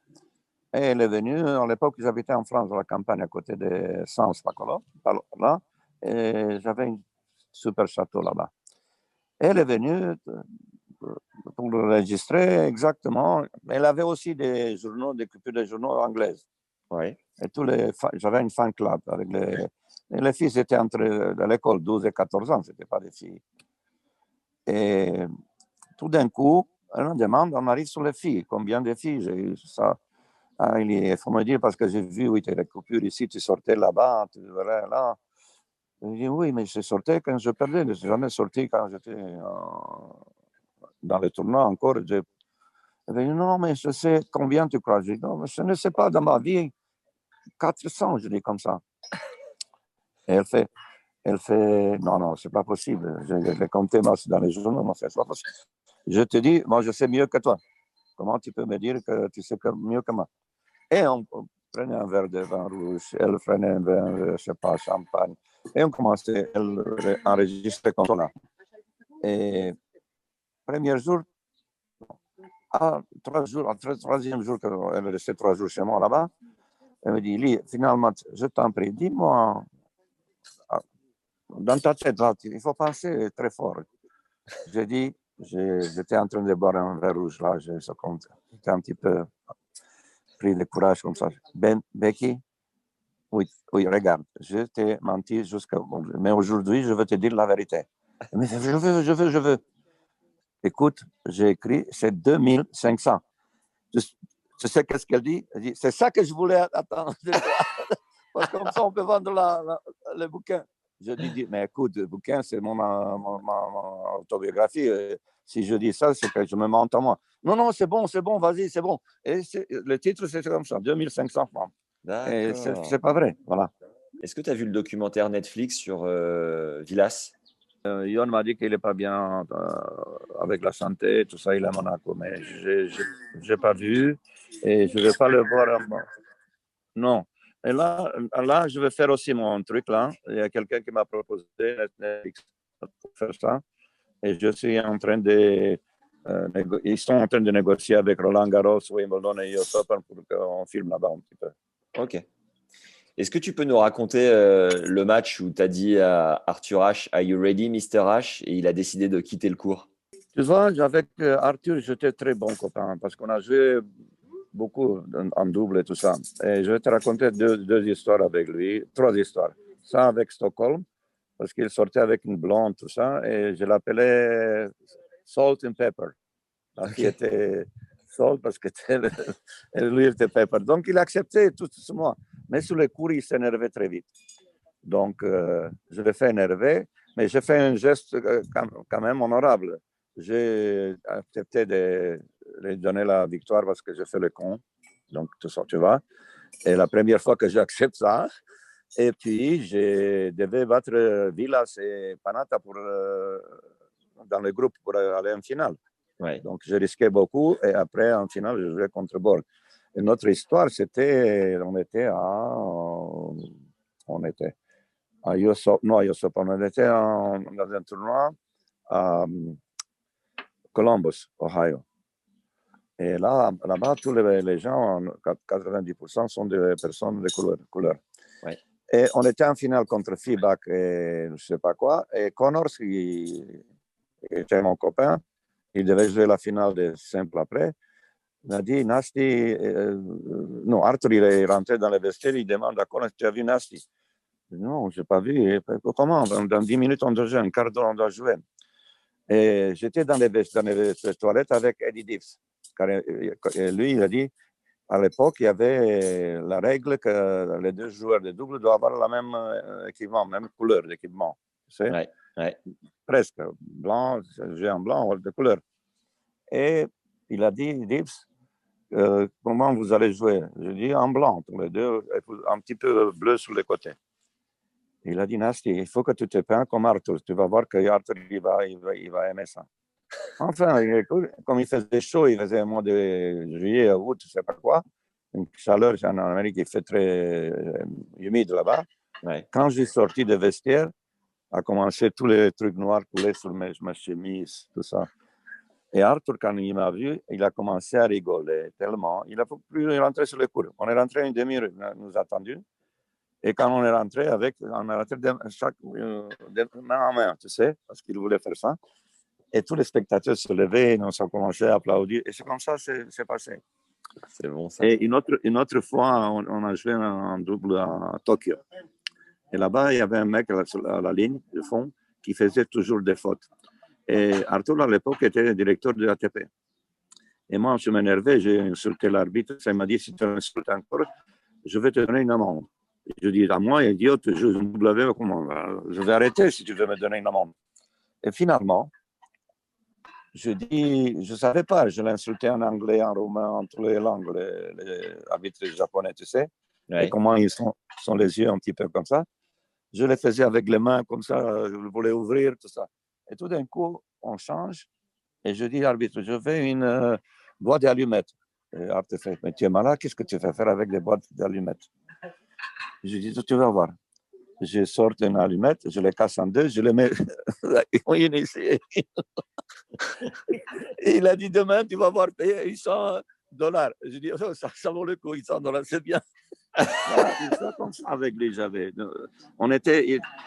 Et elle est venue, à l'époque, j'habitais en France, dans la campagne, à côté de Sens, là, et j'avais un super château là-bas. Elle est venue pour l'enregistrer exactement. Elle avait aussi des journaux, des coupures de journaux anglaises. Ouais. Et j'avais un fan club avec les filles étaient à l'école 12 et 14 ans, c'était pas des filles. Et tout d'un coup, on demande, on arrive sur les filles, combien de filles j'ai eu ça. Ah, il faut me dire parce que j'ai vu, oui, tu as les coupures ici, tu sortais là-bas, tu verrais là. Je dis oui, mais je sortais quand je perdais, je ne suis jamais sorti quand j'étais dans le tournoi encore. Elle dit non, mais je sais combien tu crois. Je dis non, mais je ne sais pas dans ma vie, 400, je dis comme ça. Et elle fait non, non, c'est pas possible. Je l'ai compté moi, dans les journaux, non, c'est pas possible. Je te dis, moi, je sais mieux que toi. Comment tu peux me dire que tu sais mieux que moi? Et on prenait un verre de vin rouge, elle prenait un verre, je ne sais pas, champagne. Et on commençait à enregistrer comme ça. Et premier jour, à 3 jours, troisième jour qu'elle est restée 3 jours chez moi là-bas, elle me dit, finalement, je t'en prie, dis-moi, dans ta tête, là, il faut penser très fort. J'ai dit, j'étais en train de boire un verre rouge, là, j'étais un petit peu pris de courage comme ça. Becky, oui, oui, regarde, je t'ai menti jusqu'à... Mais aujourd'hui, je veux te dire la vérité. Mais je veux. Écoute, j'ai écrit, c'est 2500. Tu sais qu'est-ce qu'elle dit? Elle dit, c'est ça que je voulais attendre de toi. Parce que comme ça, on peut vendre le bouquin. Je lui dis, mais écoute, le bouquin, c'est ma autobiographie. Si je dis ça, c'est que je me mente en moi. Non, non, c'est bon, vas-y, c'est bon. Et le titre, c'est comme ça, 2500 francs. Et D'accord. c'est pas vrai, voilà. Est-ce que tu as vu le documentaire Netflix sur Villas? Yon m'a dit qu'il n'est pas bien avec la santé, tout ça, il est à Monaco, mais je n'ai pas vu et je ne vais pas le voir. Non. Et là, je vais faire aussi mon truc là. Il y a quelqu'un qui m'a proposé Netflix pour faire ça. Et je suis en train ils sont en train de négocier avec Roland Garros, Wimbledon et US Open pour qu'on filme là-bas un petit peu. Ok. Est-ce que tu peux nous raconter le match où tu as dit à Arthur Ashe, Are you ready, Mr. Ashe? Et il a décidé de quitter le court. Tu vois, avec Arthur, j'étais très bon copain parce qu'on a joué beaucoup en double et tout ça. Et je vais te raconter deux histoires avec lui, 3 histoires. Ça avec Stockholm, parce qu'il sortait avec une blonde, tout ça, et je l'appelais Salt and Pepper. La fille était Salt parce que lui était Pepper. Donc il acceptait tout ce moi. Mais sur les cours, il s'énervait très vite. Donc je l'ai fait énerver, mais j'ai fait un geste quand même honorable. J'ai accepté de lui donner la victoire parce que j'ai fait le con. Donc, tout ça, tu vois. Et la première fois que j'accepte ça, Et puis, je devais battre Villas et Panata dans le groupe pour aller en finale. Ouais. Donc, je risquais beaucoup. Et après, en finale, je jouais contre Borg. Et notre histoire, on était à Yosop, non, à Yosop, on était dans un tournoi à Columbus, Ohio. Et là-bas, tous les gens, 90% sont des personnes de couleur. Ouais. Et on était en finale contre Feedback et je ne sais pas quoi. Et Connors, qui était mon copain, il devait jouer la finale de simple après. Il m'a dit, Nasty, non, Arthur, il est rentré dans le vestiaire, il demande à Connors, tu as vu Nasty? Non, je n'ai pas vu. Et comment? Dans 10 minutes, on doit jouer, un quart d'heure, on doit jouer. Et j'étais dans les toilettes avec Eddie Divs. Car lui, il a dit, à l'époque, il y avait la règle que les deux joueurs de double doivent avoir le même équipement, même couleur d'équipement. Tu sais? Ouais, ouais. Presque. Blanc, j'ai un blanc de couleur. Et il a dit, Divs, comment vous allez jouer? Je dis en blanc, tous les deux, un petit peu bleu sur les côtés. Il a dit, Nasty, il faut que tu te peins comme Arthur. Tu vas voir que Arthur, il va aimer ça. Enfin, comme il faisait chaud, il faisait un mois de juillet à août, je ne sais pas quoi. Une chaleur en Amérique, il fait très humide là-bas. Ouais. Quand j'ai sorti de vestiaire, a commencé tous les trucs noirs coulés sur ma chemise, tout ça. Et Arthur, quand il m'a vu, il a commencé à rigoler tellement. Il n'a plus rentrer sur les cours. On est rentré une demi-heure, il nous a attendu. Et quand on est rentré, on est rentré chaque main en main, tu sais, parce qu'il voulait faire ça. Et tous les spectateurs se levaient, ils ont commencé à applaudir. Et c'est comme ça que c'est passé. C'est bon, ça. Et une autre fois, on a joué en double à Tokyo. Et là-bas, il y avait un mec à la ligne de fond qui faisait toujours des fautes. Et Arthur, à l'époque, était le directeur de l'ATP. Et moi, je m'énervais, j'ai insulté l'arbitre. Il m'a dit, si tu insultes encore, je vais te donner une amende. Et je dis, à moi, idiot, je joue une W, comment? Je vais arrêter si tu veux me donner une amende. Et finalement, je dis, je ne savais pas, je l'insultais en anglais, en roumain, en toutes les langues, les arbitres japonais, tu sais, Ouais. et comment ils sont les yeux un petit peu comme ça. Je les faisais avec les mains comme ça, je voulais ouvrir, tout ça. Et tout d'un coup, on change, et je dis à l'arbitre, je fais une boîte d'allumettes. Et l'arbitre fait, mais tu es malade, qu'est-ce que tu fais faire avec des boîtes d'allumettes? Je dis, tu vas voir. Je sors une allumette, je les casse en deux, je les mets une ici. Et il a dit, demain, tu vas voir payer $800. Je dis, oh, ça vaut le coup, $800, c'est bien. Voilà, ça, comme ça avec lui,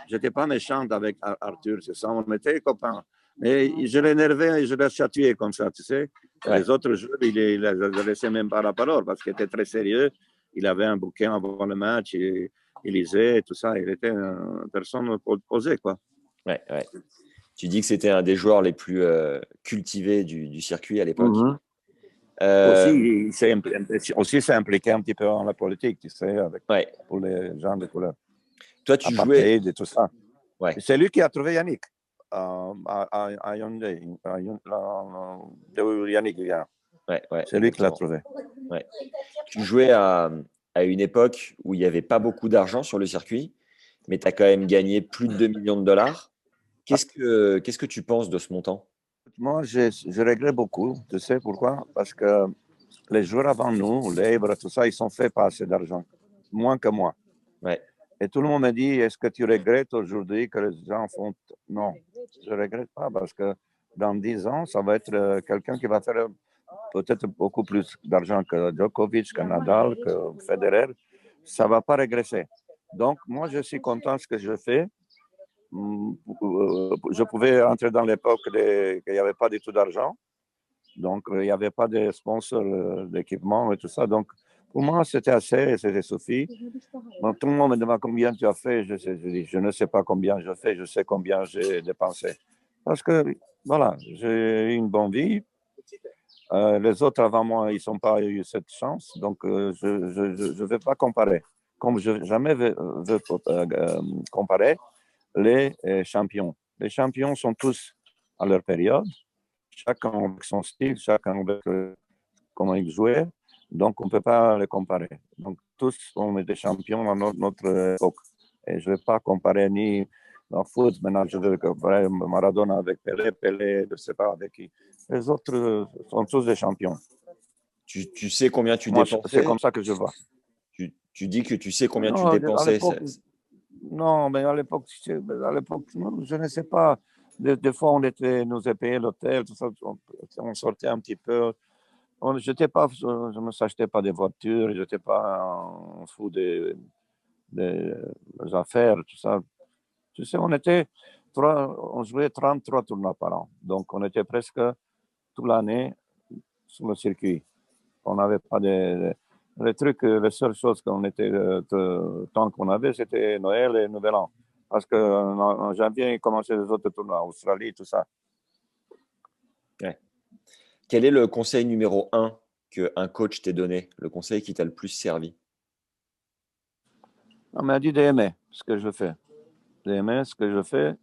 j'étais pas méchante avec Arthur, c'est ça, on était copains. Mais je l'énervais et je l'ai chatouillé comme ça, tu sais. Ouais. Les autres joueurs, il ne laissait même pas la parole parce qu'il était très sérieux. Il avait un bouquin avant le match, il lisait, tout ça. Il était une personne posée, quoi. Ouais, ouais. Tu dis que c'était un des joueurs les plus cultivés du circuit à l'époque. Aussi, il s'est impliqué un petit peu dans la politique, tu sais, ouais. Pour les gens de couleur. Toi, tu jouais. Et tout ça. Ouais. C'est lui qui a trouvé Yannick à Hyundai. Yannick vient. Ouais, c'est lui qui l'a trouvé. Ouais. Tu jouais à une époque où il n'y avait pas beaucoup d'argent sur le circuit, mais tu as quand même gagné plus de $2 millions. Qu'est-ce que tu penses de ce montant? Moi, je regrette beaucoup. Tu sais pourquoi? Parce que les joueurs avant nous, Lebre, tout ça, ils sont faits pas assez d'argent. Moins que moi. Ouais. Et tout le monde me dit, est-ce que tu regrettes aujourd'hui que les gens font... Non, je ne regrette pas parce que dans 10 ans, ça va être quelqu'un qui va faire peut-être beaucoup plus d'argent que Djokovic, que Nadal, que Federer. Ça ne va pas régresser. Donc, moi, je suis content de ce que je fais. Je pouvais entrer dans l'époque qu'il n'y avait pas du tout d'argent. Donc, il n'y avait pas de sponsors d'équipement et tout ça. Donc, pour moi, c'était suffit. Donc, tout le monde me demande combien tu as fait. Je dis, je ne sais pas combien je fais, je sais combien j'ai dépensé. Parce que, voilà, j'ai eu une bonne vie. Les autres avant moi, ils n'ont pas eu cette chance. Donc, je ne vais pas comparer. Comme je jamais veux comparer les champions. Les champions sont tous à leur période. Chacun avec son style, chacun avec comment ils jouaient. Donc, on ne peut pas les comparer. Donc, tous sont des champions dans notre époque. Et je ne vais pas comparer ni en foot, maintenant je vais comparer Maradona avec Pelé, Pelé, je ne sais pas avec qui. Les autres sont tous des champions. Tu sais combien tu Moi, c'est dépensais? comme ça que je vois. Tu dis que tu sais combien tu Non, à dépensais. l'époque, non, mais à l'époque, je ne sais pas. Des fois, nous a payé l'hôtel, tout ça, on sortait un petit peu. Je ne s'achetais pas des voitures, je n'étais pas en fou des affaires, tout ça. Tu sais, on jouait 33 tournois par an. Donc, on était presque toute l'année sur le circuit. On n'avait pas les trucs, les seules choses qu'on était, tant qu'on avait, c'était Noël et Nouvel An. Parce qu'en janvier, ils commençaient les autres tournois, Australie, tout ça. Ouais. Quel est le conseil numéro 1 qu'un coach t'ait donné? Le conseil qui t'a le plus servi? On m'a dit d'aimer ce que je fais. D'aimer ce que je fais.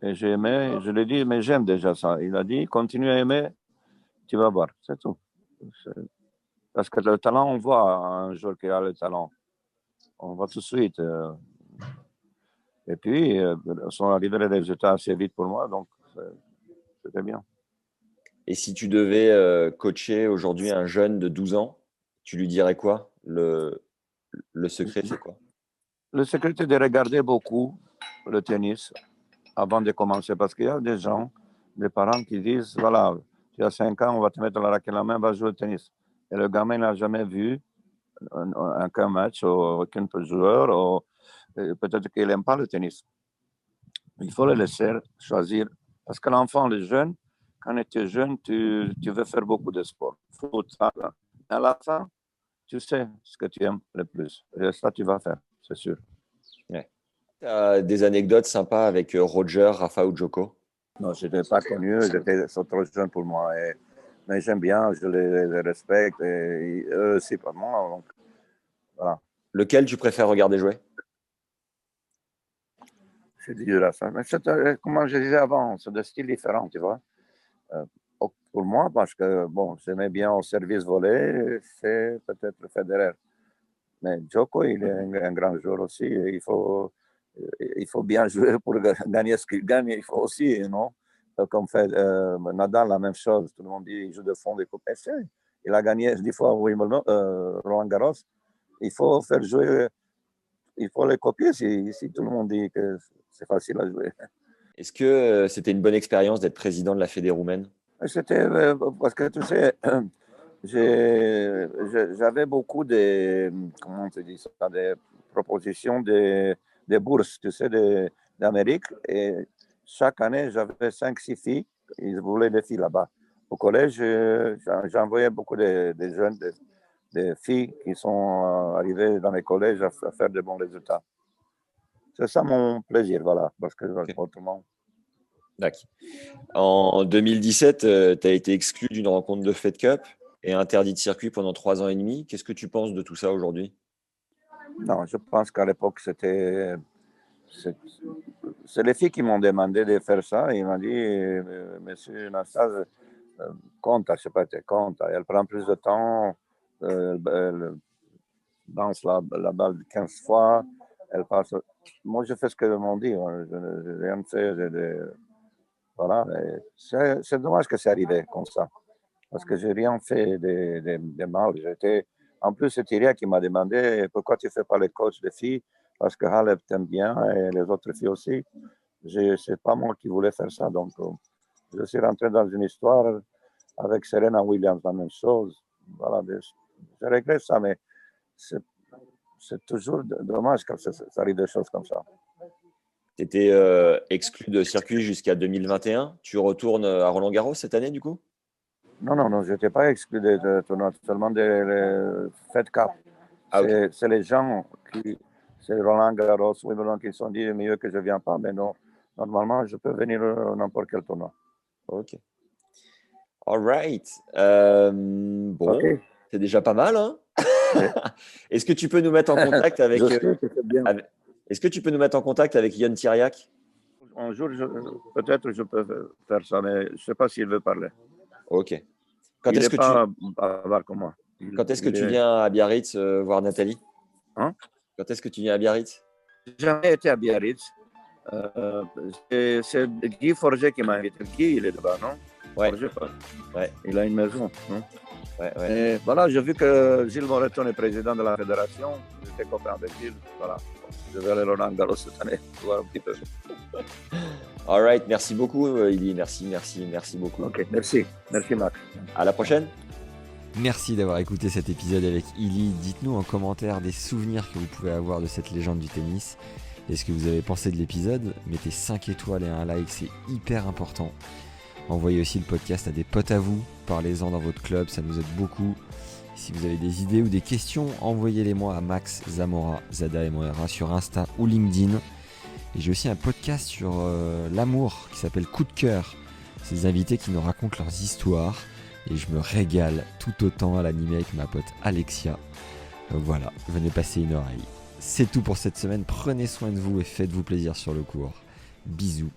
Et j'ai aimé, je lui ai dit, mais j'aime déjà ça. Il a dit, continue à aimer, tu vas voir. C'est tout. Parce que le talent, on voit un joueur qui a le talent. On voit tout de suite. Et puis, sont arrivés les résultats assez vite pour moi, donc c'était bien. Et si tu devais coacher aujourd'hui un jeune de 12 ans, tu lui dirais quoi? Le secret, c'est quoi? Le secret est de regarder beaucoup le tennis avant de commencer, parce qu'il y a des gens, des parents qui disent, voilà, tu as 5 ans, on va te mettre la raquette en la main, va jouer au tennis. Et le gamin n'a jamais vu qu'un match ou qu'un joueur, ou peut-être qu'il n'aime pas le tennis. Il faut le laisser choisir. Parce que l'enfant, le jeune, quand tu es jeune, tu veux faire beaucoup de sport. Foot, ça. À la fin, tu sais ce que tu aimes le plus. Et ça, tu vas faire, c'est sûr. Ouais. Tu as des anecdotes sympas avec Roger, Rafa ou Djoko? Non, je n'étais pas connu, j'étais trop jeune pour moi. Mais j'aime bien, je les respecte, et eux aussi pour moi. Donc, voilà. Lequel tu préfères regarder jouer? C'est dur à ça. Mais comme je disais avant, c'est des styles différents, tu vois. Euh, pour moi, parce que, bon, j'aimais bien au service volé, c'est peut-être Federer. Mais Djoko, il est un grand joueur aussi. Il faut bien jouer pour gagner ce qu'il gagne. Il faut aussi, non? Comme fait Nadal, la même chose. Tout le monde dit qu'il joue de fond des coupes. Il a gagné 10 fois Wimbledon, Roland Garros. Il faut faire jouer, il faut les copier si tout le monde dit que c'est facile à jouer. Est-ce que c'était une bonne expérience d'être président de la Fédé roumaine? C'était parce que tu sais, j'avais beaucoup de, comment on te dit ça, des propositions des bourses, tu sais, d'Amérique. Et chaque année, j'avais 5, 6 filles. Ils voulaient des filles là-bas. Au collège, j'envoyais beaucoup de jeunes, des filles qui sont arrivées dans les collèges à faire de bons résultats. C'est ça mon plaisir, voilà, parce que autrement. D'accord. En 2017, tu as été exclu d'une rencontre de Fed Cup et interdit de circuit pendant 3 ans et demi. Qu'est-ce que tu penses de tout ça aujourd'hui? Non, je pense qu'à l'époque, c'est les filles qui m'ont demandé de faire ça. Ils m'ont dit, Monsieur Nassaz, compte, je sais pas, compte. Elle prend plus de temps, elle danse la balle 15 fois, elle passe. Moi, je fais ce qu'ils m'ont dit. Je rien fait. Voilà. C'est dommage que c'est arrivé comme ça. Parce que j'ai rien fait de mal. En plus, c'est Thierry qui m'a demandé pourquoi tu ne fais pas les coachs de filles, parce que Halep t'aime bien et les autres filles aussi. C'est pas moi qui voulais faire ça. Donc, je suis rentré dans une histoire avec Serena Williams, la même chose. Voilà, je regrette ça, mais c'est toujours dommage quand ça arrive des choses comme ça. Tu étais exclu de circuit jusqu'à 2021. Tu retournes à Roland-Garros cette année, du coup? Non, je n'étais pas exclu de tournois, seulement des Fed Cup. Ah, ok. C'est les gens c'est Roland Garros, Wimbledon qui se sont dit mieux que je ne viens pas, mais non, normalement, je peux venir n'importe quel tournoi. Ok. All right. Bon, Ok. c'est déjà pas mal, hein? Oui. Est-ce que tu peux nous mettre en contact avec, Je sais que c'est bien. est-ce que tu peux nous mettre en contact avec Yann Thiriac? Un jour, peut-être je peux faire ça, mais je ne sais pas s'il veut parler. Ok. Quand Il est-ce n'est que tu, pas bavard comme moi. quand est-ce que tu viens à Biarritz voir Nathalie? Hein? Quand est-ce que tu viens à Biarritz? jamais été à Biarritz. C'est Guy Forget qui m'a invité. Guy, il est là-bas, non? Ouais. Forget, pas. Ouais. Il a une maison, non? Ouais. Et voilà, j'ai vu que Gilles Moreton est président de la fédération. J'étais copain avec Gilles. Voilà. Je vais aller au Roland Garros cette année, voir un petit peu. All right, merci beaucoup, Ili. Merci beaucoup. Ok, merci. Merci, Max. À la prochaine. Merci d'avoir écouté cet épisode avec Ili. Dites-nous en commentaire des souvenirs que vous pouvez avoir de cette légende du tennis. Et ce que vous avez pensé de l'épisode. Mettez 5 étoiles et un like, c'est hyper important. Envoyez aussi le podcast à des potes à vous. Parlez-en dans votre club, ça nous aide beaucoup. Si vous avez des idées ou des questions, envoyez-les-moi à Max Zamora, Zada et Moira sur Insta ou LinkedIn. Et j'ai aussi un podcast sur l'amour qui s'appelle Coup de cœur. C'est des invités qui nous racontent leurs histoires. Et je me régale tout autant à l'animer avec ma pote Alexia. Voilà, venez passer une oreille. C'est tout pour cette semaine. Prenez soin de vous et faites-vous plaisir sur le court. Bisous.